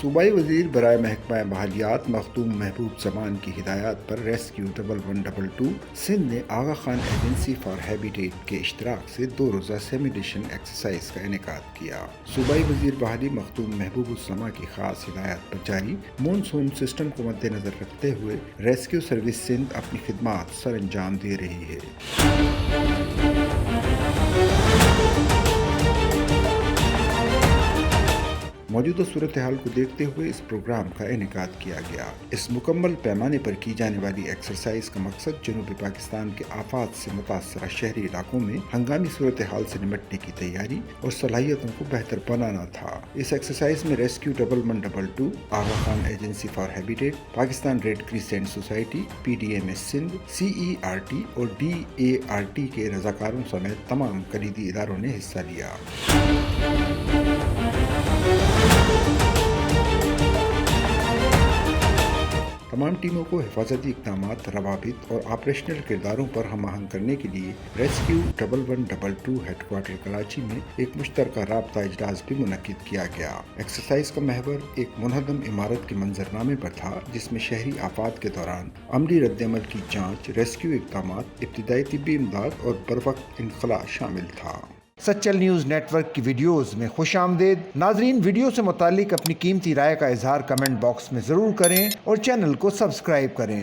صوبائی وزیر برائے محکمہ بحالیات مخدوم محبوب زمان کی ہدایات پر ریسکیو 1122 سندھ نے آغا خان ایجنسی فار ہیبیٹیٹ کے اشتراک سے 2 روزہ سیمیلیشن ایکسرسائز کا انعقاد کیا۔ صوبائی وزیر بحالی مخدوم محبوب الزمان کی خاص ہدایات پر جاری مون سسٹم کو مد نظر رکھتے ہوئے ریسکیو سروس سندھ اپنی خدمات سر انجام دے رہی ہے۔ موجودہ صورتحال کو دیکھتے ہوئے اس پروگرام کا انعقاد کیا گیا۔ اس مکمل پیمانے پر کی جانے والی ایکسرسائز کا مقصد جنوبی پاکستان کے آفات سے متاثرہ شہری علاقوں میں ہنگامی صورتحال سے نمٹنے کی تیاری اور صلاحیتوں کو بہتر بنانا تھا۔ اس ایکسرسائز میں rescue 1122، Aga Khan agency for habitat, Pakistan red crescent society, PDMS Sindh, CERT اور DART کے رضاکاروں سمیت تمام کلیدی اداروں نے حصہ لیا۔ تمام ٹیموں کو حفاظتی اقدامات، روابط اور آپریشنل کرداروں پر ہم آہنگ کرنے کے لیے ریسکیو 1122 ہیڈ کوارٹر کراچی میں ایک مشترکہ رابطہ اجلاس بھی منعقد کیا گیا۔ ایکسرسائز کا محور ایک منہدم عمارت کے منظرنامے پر تھا، جس میں شہری آفات کے دوران عملی رد عمل کی جانچ، ریسکیو اقدامات، ابتدائی طبی امداد اور بروقت انخلاء شامل تھا۔ سچل نیوز نیٹ ورک کی ویڈیوز میں خوش آمدید۔ ناظرین، ویڈیو سے متعلق اپنی قیمتی رائے کا اظہار کمنٹ باکس میں ضرور کریں اور چینل کو سبسکرائب کریں۔